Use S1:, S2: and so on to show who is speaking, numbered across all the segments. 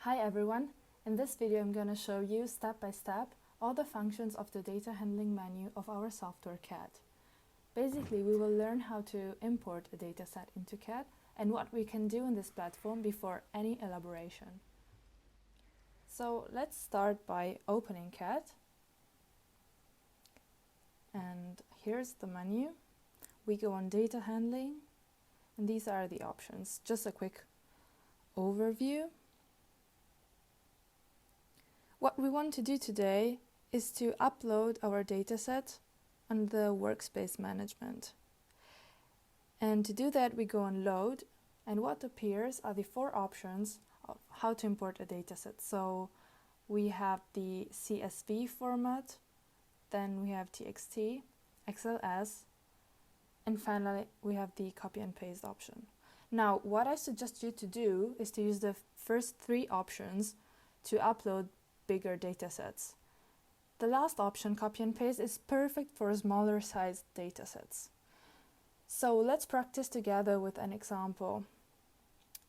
S1: Hi everyone, in this video I'm going to show you step by step all the functions of the data handling menu of our software CAD. Basically, we will learn how to import a dataset into CAD and what we can do in this platform before any elaboration. So let's start by opening CAD. And here's the menu. We go on data handling and these are the options. Just a quick overview. What we want to do today is to upload our dataset on the workspace management. And to do that, we go on load, and what appears are the four options of how to import a dataset. So we have the CSV format, then we have TXT, XLS, and finally we have the copy and paste option. Now, what I suggest you to do is to use the first three options to upload bigger datasets. The last option, copy and paste, is perfect for smaller sized datasets. So let's practice together with an example,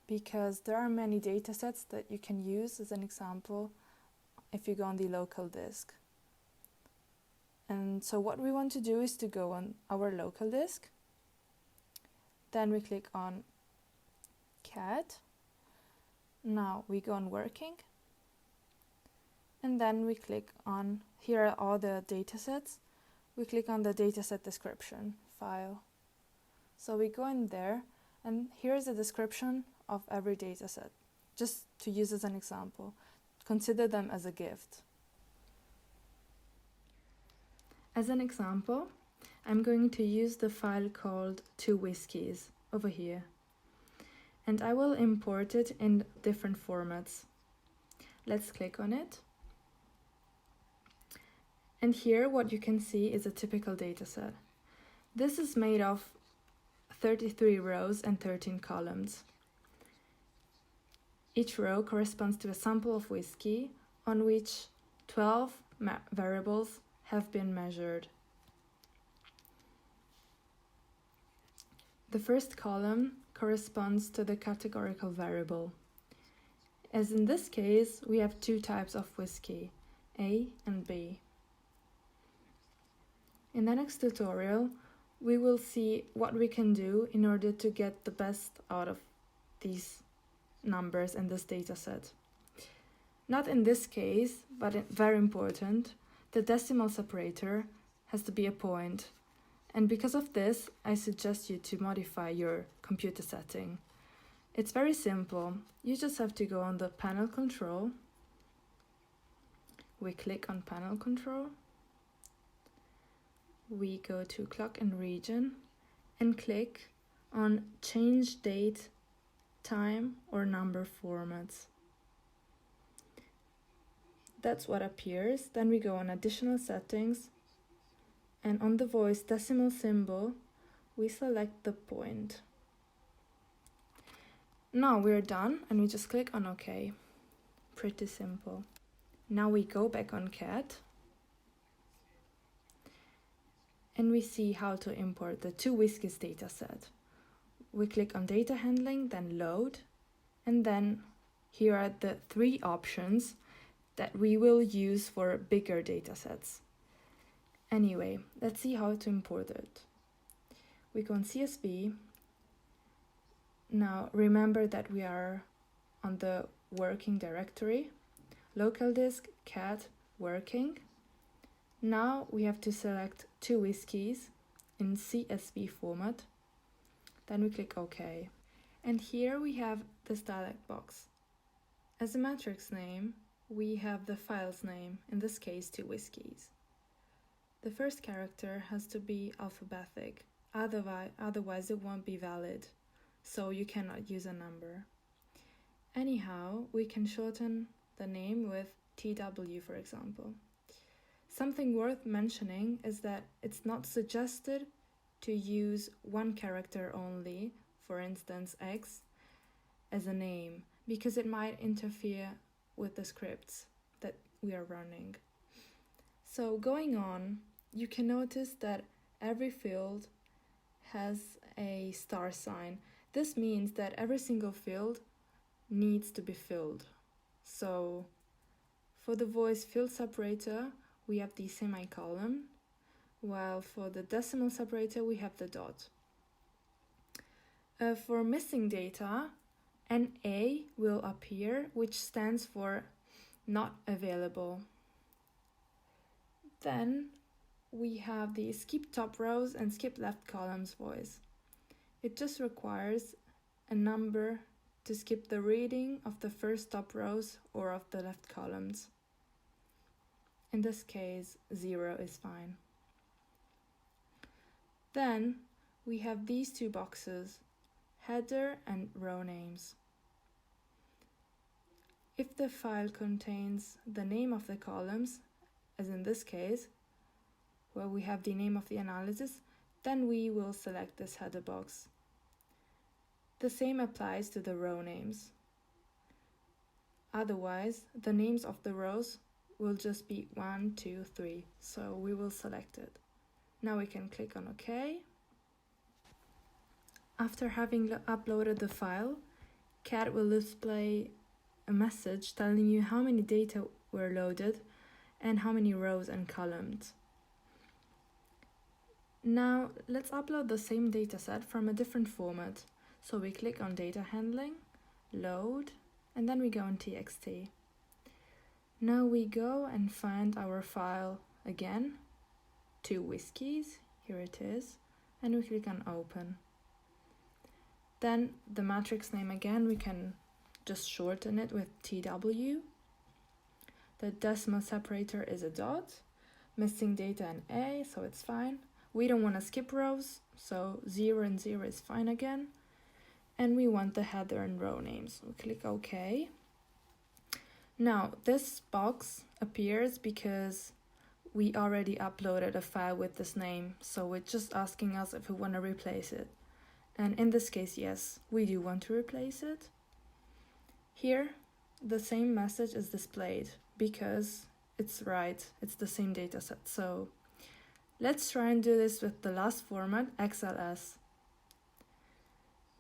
S1: because there are many datasets that you can use as an example if you go on the local disk. And so what we want to do is to go on our local disk, then we click on CAD. Now we go on working, and then we click on, here are all the datasets, we click on the dataset description file. So we go in there, and here's a description of every dataset, just to use as an example. Consider them as a gift. As an example, I'm going to use the file called 2 Whiskies over here, and I will import it in different formats. Let's click on it. And here what you can see is a typical dataset. This is made of 33 rows and 13 columns. Each row corresponds to a sample of whiskey on which 12 variables have been measured. The first column corresponds to the categorical variable. As in this case, we have two types of whiskey, A and B. In the next tutorial, we will see what we can do in order to get the best out of these numbers in this dataset. Not in this case, but very important, the decimal separator has to be a point. And because of this, I suggest you to modify your computer setting. It's very simple. You just have to go on the panel control. We click on panel control. We go to clock and region and click on change date, time or number formats. That's what appears. Then we go on additional settings, and on the voice decimal symbol we select the point. Now we're done and we just click on OK. Pretty simple. Now we go back on CAD and we see how to import the 2 Whiskies dataset. We click on data handling, then load, and then here are the 3 options that we will use for bigger datasets. Anyway, let's see how to import it. We go on CSV. Now remember that we are on the working directory, local disk, CAD, working. Now we have to select 2 Whiskies in CSV format. Then we click OK. And here we have this dialog box. As a matrix name, we have the file's name, in this case 2 Whiskies. The first character has to be alphabetic, otherwise it won't be valid, so you cannot use a number. Anyhow, we can shorten the name with TW, for example. Something worth mentioning is that it's not suggested to use one character only, for instance X, as a name, because it might interfere with the scripts that we are running. So going on, you can notice that every field has a star sign. This means that every single field needs to be filled. So for the voice field separator, we have the semicolon, while for the decimal separator, we have the dot. For missing data, NA will appear, which stands for not available. Then we have the skip top rows and skip left columns voice. It just requires a number to skip the reading of the first top rows or of the left columns. In this case, 0 is fine. Then we have these two boxes, header and row names. If the file contains the name of the columns, as in this case, where we have the name of the analysis, then we will select this header box. The same applies to the row names. Otherwise, the names of the rows will just be 1, 2, 3, so we will select it. Now we can click on OK. After having uploaded the file, CAD will display a message telling you how many data were loaded and how many rows and columns. Now let's upload the same dataset from a different format. So we click on Data Handling, Load, and then we go on TXT. Now we go and find our file again, 2 whiskies, here it is, and we click on Open. Then the matrix name again, we can just shorten it with TW. The decimal separator is a dot, missing data and A, so it's fine. We don't want to skip rows, so 0 and 0 is fine again. And we want the header and row names. We click OK. Now this box appears because we already uploaded a file with this name, so it's just asking us if we want to replace it. And in this case, yes, we do want to replace it. Here, the same message is displayed because it's right, it's the same dataset. So let's try and do this with the last format, XLS.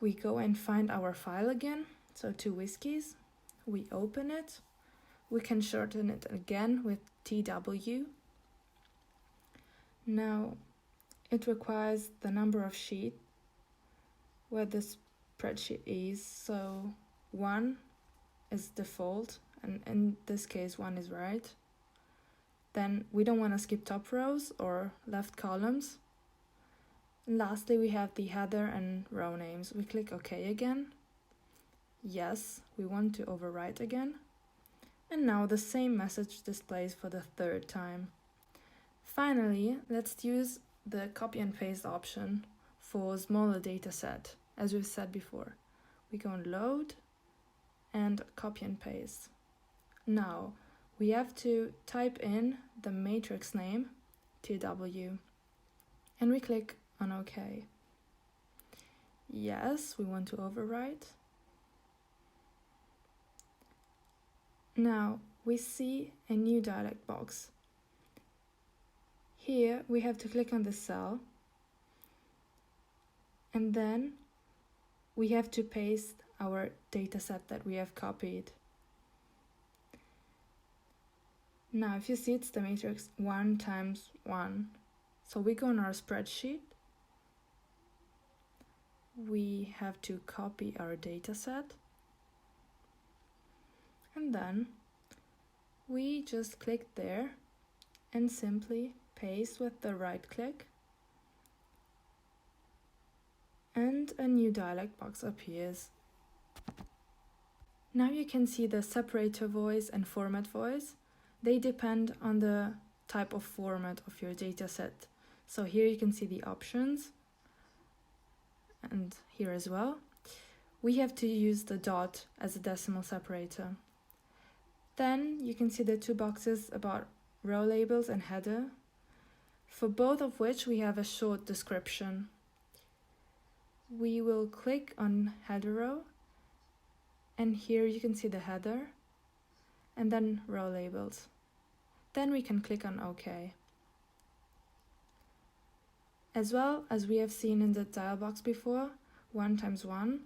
S1: We go and find our file again, so 2 whiskies. We open it. We can shorten it again with TW. Now, it requires the number of sheet where the spreadsheet is, so 1 is default, and in this case 1 is right. Then we don't want to skip top rows or left columns. And lastly, we have the header and row names. We click OK again. Yes, we want to overwrite again. And now the same message displays for the 3rd time. Finally, let's use the copy and paste option for smaller data set, as we've said before. We go and load and copy and paste. Now, we have to type in the matrix name, TW, and we click on OK. Yes, we want to overwrite. Now we see a new dialog box. Here we have to click on the cell, and then we have to paste our dataset that we have copied. Now if you see, it's the matrix 1 times 1. So we go on our spreadsheet. We have to copy our dataset. And then we just click there and simply paste with the right click. And a new dialog box appears. Now you can see the separator voice and format voice. They depend on the type of format of your dataset. So here you can see the options, and here as well. We have to use the dot as a decimal separator. Then you can see the 2 boxes about row labels and header, for both of which we have a short description. We will click on header row, and here you can see the header, and then row labels. Then we can click on OK. As well as we have seen in the dial box before, 1 times 1,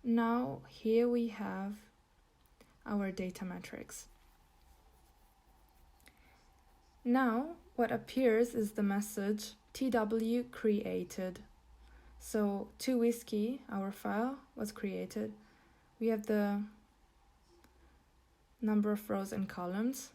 S1: now here we have our data matrix. Now, what appears is the message TW created. So 2Whiskey, our file, was created. We have the number of rows and columns.